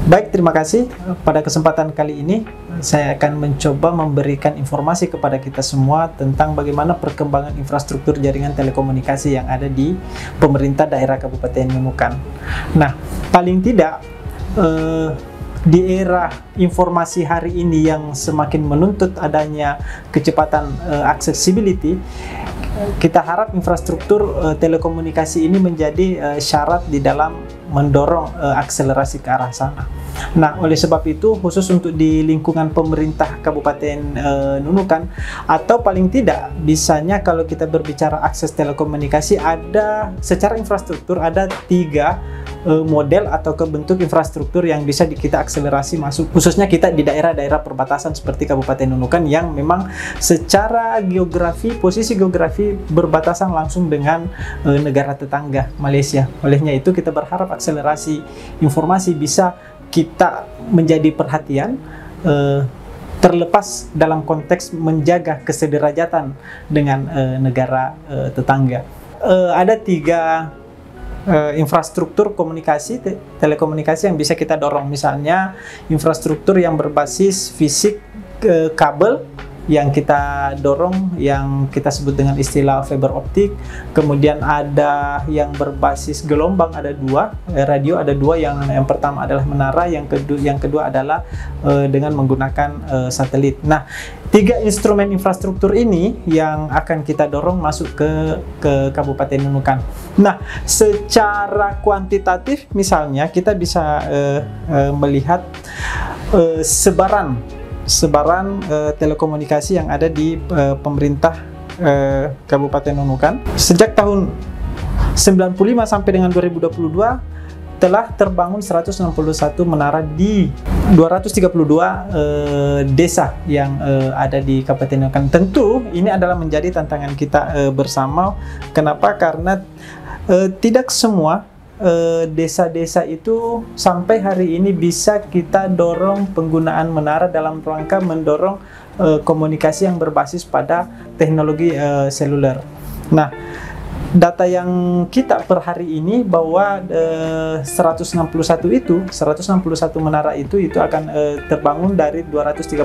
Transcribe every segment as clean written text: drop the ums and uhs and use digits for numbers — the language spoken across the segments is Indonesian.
Baik, terima kasih. Pada kesempatan kali ini, saya akan mencoba memberikan informasi kepada kita semua tentang bagaimana perkembangan infrastruktur jaringan telekomunikasi yang ada di pemerintah daerah Kabupaten Nunukan. Nah, paling tidak, di era informasi hari ini yang semakin menuntut adanya kecepatan accessibility, kita harap infrastruktur telekomunikasi ini menjadi syarat di dalam mendorong akselerasi ke arah sana. Nah, oleh sebab itu, khusus untuk di lingkungan pemerintah Kabupaten Nunukan, atau paling tidak, bisanya kalau kita berbicara akses telekomunikasi, ada secara infrastruktur ada 3 model atau bentuk infrastruktur yang bisa kita akselerasi masuk, khususnya kita di daerah-daerah perbatasan seperti Kabupaten Nunukan yang memang secara geografi, posisi geografi berbatasan langsung dengan negara tetangga Malaysia. Olehnya itu kita berharap akselerasi informasi bisa kita menjadi perhatian, terlepas dalam konteks menjaga kesederajatan dengan negara tetangga. Ada 3 infrastruktur komunikasi telekomunikasi yang bisa kita dorong, misalnya infrastruktur yang berbasis fisik kabel yang kita dorong, yang kita sebut dengan istilah fiber optik. Kemudian ada yang berbasis gelombang, ada 2 radio, ada 2, yang pertama adalah menara, yang kedua adalah dengan menggunakan satelit. Nah, 3 instrumen infrastruktur ini yang akan kita dorong masuk ke Kabupaten Nunukan. Nah, secara kuantitatif misalnya kita bisa melihat sebaran telekomunikasi yang ada di pemerintah Kabupaten Nunukan. Sejak tahun 95 sampai dengan 2022 telah terbangun 161 menara di 232 desa yang ada di Kabupaten Nunukan. Tentu ini adalah menjadi tantangan kita bersama. Kenapa? Karena tidak semua desa-desa itu sampai hari ini bisa kita dorong penggunaan menara dalam rangka mendorong komunikasi yang berbasis pada teknologi seluler. Nah, data yang kita per hari ini bahwa 161 menara itu akan terbangun dari 230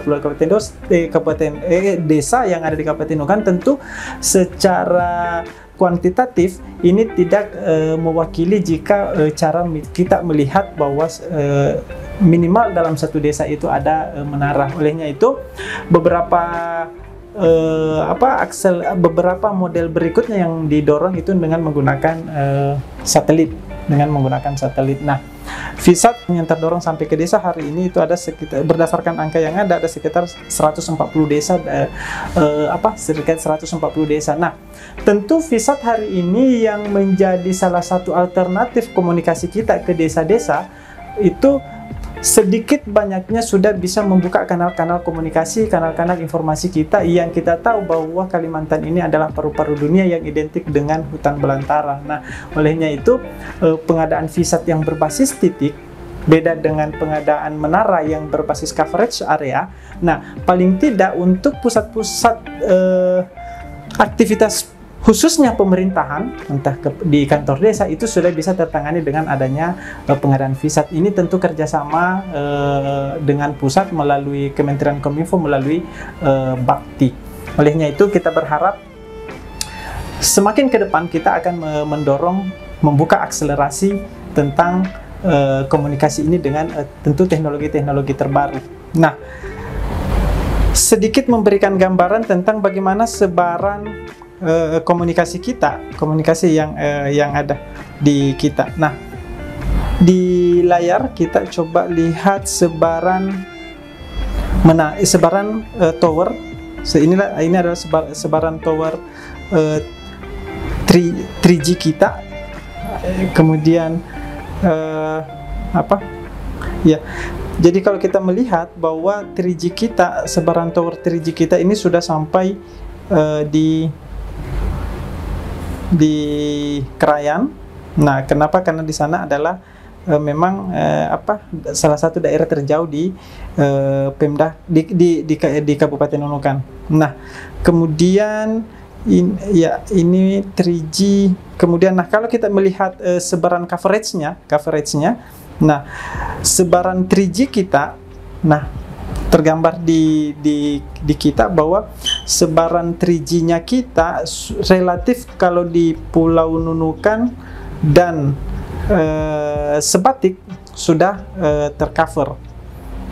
desa yang ada di Kabupaten Nunukan. Tentu secara kuantitatif ini tidak mewakili jika cara kita melihat bahwa minimal dalam satu desa itu ada menara. Olehnya itu beberapa model berikutnya yang didorong itu dengan menggunakan satelit. Nah, VSAT yang terdorong sampai ke desa hari ini itu ada sekitar, berdasarkan angka yang ada sekitar 140 desa, sekitar 140 desa. Nah, tentu VSAT hari ini yang menjadi salah satu alternatif komunikasi kita ke desa-desa itu sedikit banyaknya sudah bisa membuka kanal-kanal komunikasi, kanal-kanal informasi kita, yang kita tahu bahwa Kalimantan ini adalah paru-paru dunia yang identik dengan hutan belantara. Nah, olehnya itu pengadaan VSAT yang berbasis titik beda dengan pengadaan menara yang berbasis coverage area. Nah, paling tidak untuk pusat-pusat aktivitas khususnya pemerintahan, entah di kantor desa, itu sudah bisa tertangani dengan adanya pengadaan VSAT. Ini tentu kerjasama dengan pusat melalui Kementerian Kominfo, melalui Bakti. Olehnya itu kita berharap semakin ke depan kita akan mendorong, membuka akselerasi tentang komunikasi ini dengan tentu teknologi-teknologi terbaru. Nah, sedikit memberikan gambaran tentang bagaimana sebaran komunikasi yang ada di kita. Nah, di layar kita coba lihat sebaran tower. Ini adalah sebaran tower 3G kita. Kemudian jadi kalau kita melihat bahwa 3G kita, sebaran tower 3G kita ini sudah sampai di Krayan. Nah, kenapa? Karena di sana adalah memang salah satu daerah terjauh di Pemda di Kabupaten Nunukan. Nah, kemudian ini 3G. Kemudian, nah, kalau kita melihat sebaran coveragenya Nah, sebaran 3G kita, nah tergambar di kita bahwa sebaran 3G-nya kita relatif kalau di Pulau Nunukan dan Sebatik sudah tercover.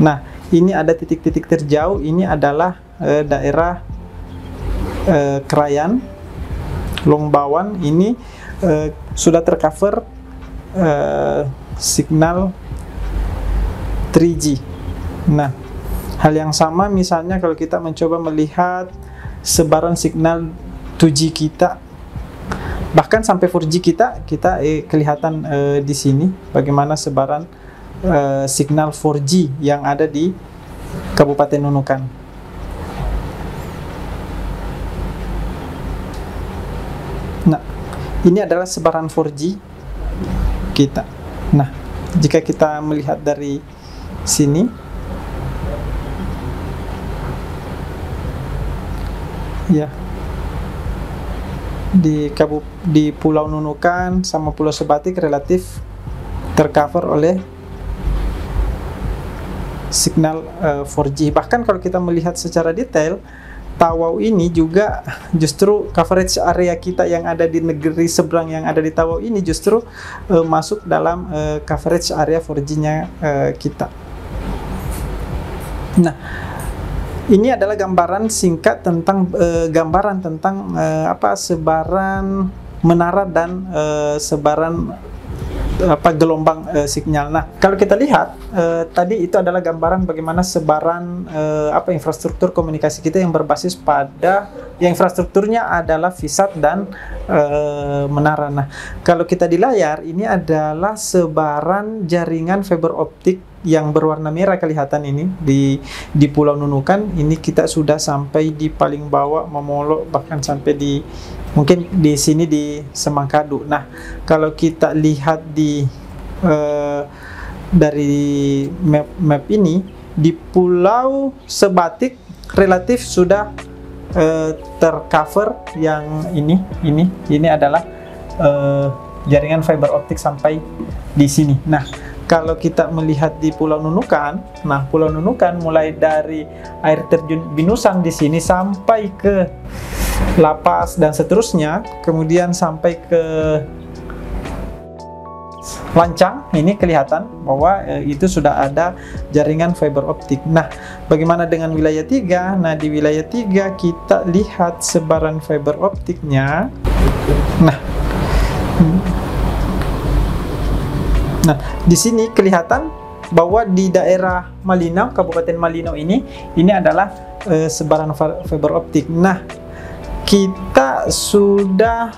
Nah, ini ada titik-titik terjauh, ini adalah daerah Krayan, Longbawan, ini sudah tercover signal 3G. Nah, hal yang sama misalnya kalau kita mencoba melihat sebaran signal 2G kita, bahkan sampai 4G kita kelihatan di sini bagaimana sebaran signal 4G yang ada di Kabupaten Nunukan. Nah, ini adalah sebaran 4G kita. Nah, jika kita melihat dari sini, ya, di Pulau Nunukan sama Pulau Sebatik relatif tercover oleh signal 4G. Bahkan kalau kita melihat secara detail, Tawau ini juga justru coverage area kita yang ada di negeri seberang yang ada di Tawau ini justru masuk dalam coverage area 4G-nya kita. Nah, ini adalah gambaran singkat tentang sebaran menara dan sebaran gelombang sinyal. Nah, kalau kita lihat tadi itu adalah gambaran bagaimana sebaran infrastruktur komunikasi kita yang berbasis pada yang infrastrukturnya adalah VSAT dan menara. Nah, kalau kita di layar ini adalah sebaran jaringan fiber optik yang berwarna merah kelihatan ini di Pulau Nunukan. Ini kita sudah sampai di paling bawah Momolo, bahkan sampai di mungkin di sini di Semangkadu. Nah, kalau kita lihat dari map ini di Pulau Sebatik relatif sudah tercover yang ini adalah jaringan fiber optik sampai di sini. Nah, kalau kita melihat di Pulau Nunukan, nah Pulau Nunukan mulai dari air terjun Binusang di sini sampai ke Lapas dan seterusnya, kemudian sampai ke Lancang, ini kelihatan bahwa itu sudah ada jaringan fiber optik. Nah, bagaimana dengan wilayah 3? Nah, di wilayah 3 kita lihat sebaran fiber optiknya. Nah, di sini kelihatan bahwa di daerah Malinau, Kabupaten Malinau ini adalah sebaran fiber optik. Nah, kita sudah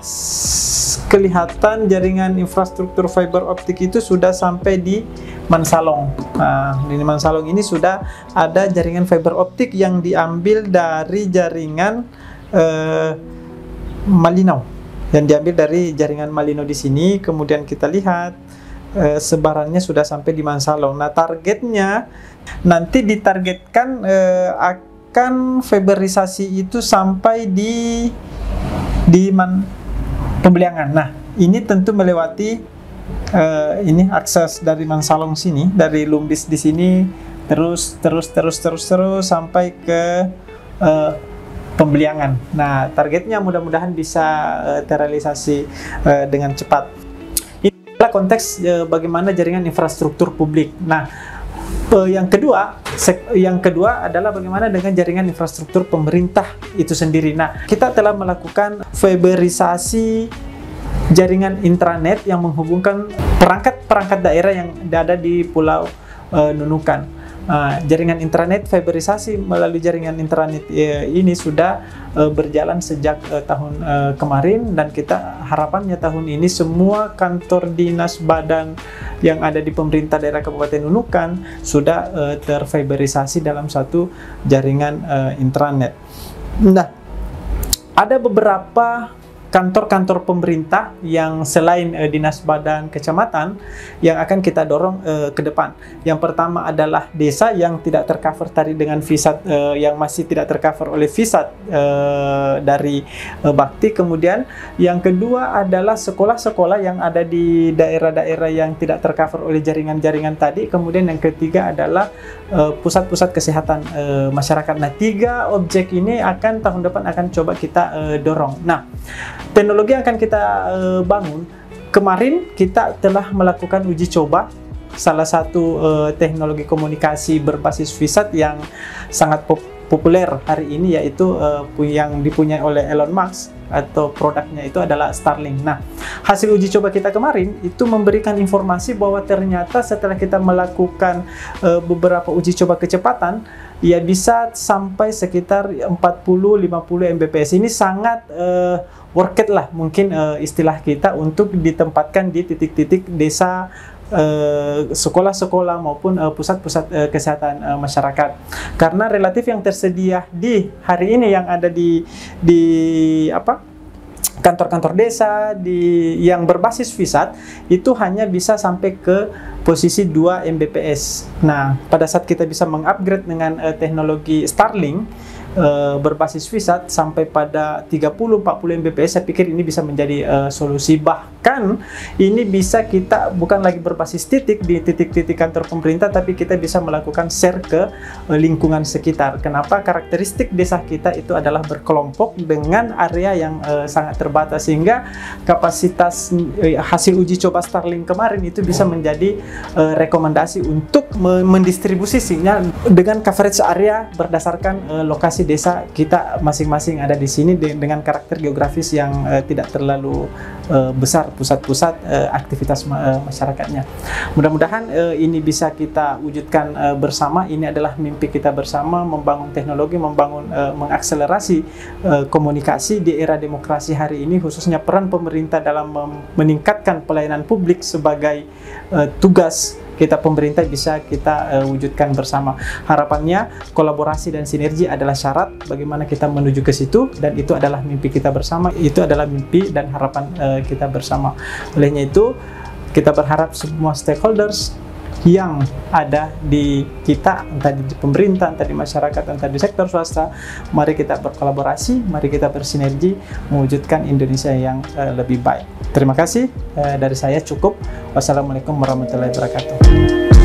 kelihatan jaringan infrastruktur fiber optik itu sudah sampai di Mansalong. Nah, di Mansalong ini sudah ada jaringan fiber optik yang diambil dari jaringan Malinau. Yang diambil dari jaringan Malinau di sini, kemudian kita lihat sebarannya sudah sampai di Mansalong. Nah, targetnya nanti ditargetkan akan fiberisasi itu sampai di Pembeliangan. Nah, ini tentu melewati ini akses dari Mansalong sini, dari Lumbis di sini terus sampai ke Pembeliangan. Nah, targetnya mudah-mudahan bisa terrealisasi dengan cepat. Inilah konteks bagaimana jaringan infrastruktur publik. Nah, yang kedua adalah bagaimana dengan jaringan infrastruktur pemerintah itu sendiri. Nah, kita telah melakukan fiberisasi jaringan intranet yang menghubungkan perangkat-perangkat daerah yang ada di Pulau Nunukan. Jaringan intranet, fiberisasi melalui jaringan intranet ini sudah berjalan sejak tahun kemarin, dan kita harapannya tahun ini semua kantor dinas badan yang ada di pemerintah daerah Kabupaten Nunukan sudah terfiberisasi dalam satu jaringan intranet. Nah, ada beberapa kantor-kantor pemerintah yang selain dinas badan kecamatan yang akan kita dorong ke depan. Yang pertama adalah desa yang tidak tercover tadi dengan VISAT, yang masih tidak tercover oleh VISAT dari Bakti. Kemudian yang kedua adalah sekolah-sekolah yang ada di daerah-daerah yang tidak tercover oleh jaringan-jaringan tadi. Kemudian yang ketiga adalah pusat-pusat kesehatan masyarakat. Nah, 3 objek ini akan tahun depan akan coba kita dorong. Nah, teknologi yang akan kita bangun, kemarin kita telah melakukan uji coba salah satu teknologi komunikasi berbasis VISAT yang sangat populer hari ini, yaitu yang dipunyai oleh Elon Musk, atau produknya itu adalah Starlink. Nah, hasil uji coba kita kemarin itu memberikan informasi bahwa ternyata setelah kita melakukan beberapa uji coba kecepatan, ya bisa sampai sekitar 40-50 Mbps. Ini sangat worth it lah mungkin istilah kita untuk ditempatkan di titik-titik desa, sekolah-sekolah maupun pusat-pusat kesehatan masyarakat. Karena relatif yang tersedia di hari ini yang ada di kantor-kantor desa yang berbasis VISAT itu hanya bisa sampai ke posisi 2 Mbps. Nah, pada saat kita bisa mengupgrade dengan teknologi Starlink berbasis VISAT sampai pada 30-40 Mbps, saya pikir ini bisa menjadi solusi. Bahkan ini bisa kita bukan lagi berbasis titik di titik-titik kantor pemerintah, tapi kita bisa melakukan share ke lingkungan sekitar. Kenapa? Karakteristik desa kita itu adalah berkelompok dengan area yang sangat terbatas, sehingga kapasitas hasil uji coba Starlink kemarin itu bisa menjadi rekomendasi untuk mendistribusi sinyal dengan coverage area berdasarkan lokasi desa kita masing-masing ada di sini dengan karakter geografis yang tidak terlalu besar pusat-pusat aktivitas masyarakatnya. Mudah-mudahan ini bisa kita wujudkan bersama. Ini adalah mimpi kita bersama, membangun teknologi, mengakselerasi komunikasi di era demokrasi hari ini, khususnya peran pemerintah dalam meningkatkan pelayanan publik sebagai tugas kita pemerintah bisa kita wujudkan bersama. Harapannya kolaborasi dan sinergi adalah syarat bagaimana kita menuju ke situ, dan itu adalah mimpi kita bersama, itu adalah mimpi dan harapan kita bersama. Olehnya itu kita berharap semua stakeholders yang ada di kita, entah di pemerintah, entah di masyarakat, entah di sektor swasta, mari kita berkolaborasi, mari kita bersinergi mewujudkan Indonesia yang lebih baik. Terima kasih, dari saya cukup. Wassalamualaikum warahmatullahi wabarakatuh.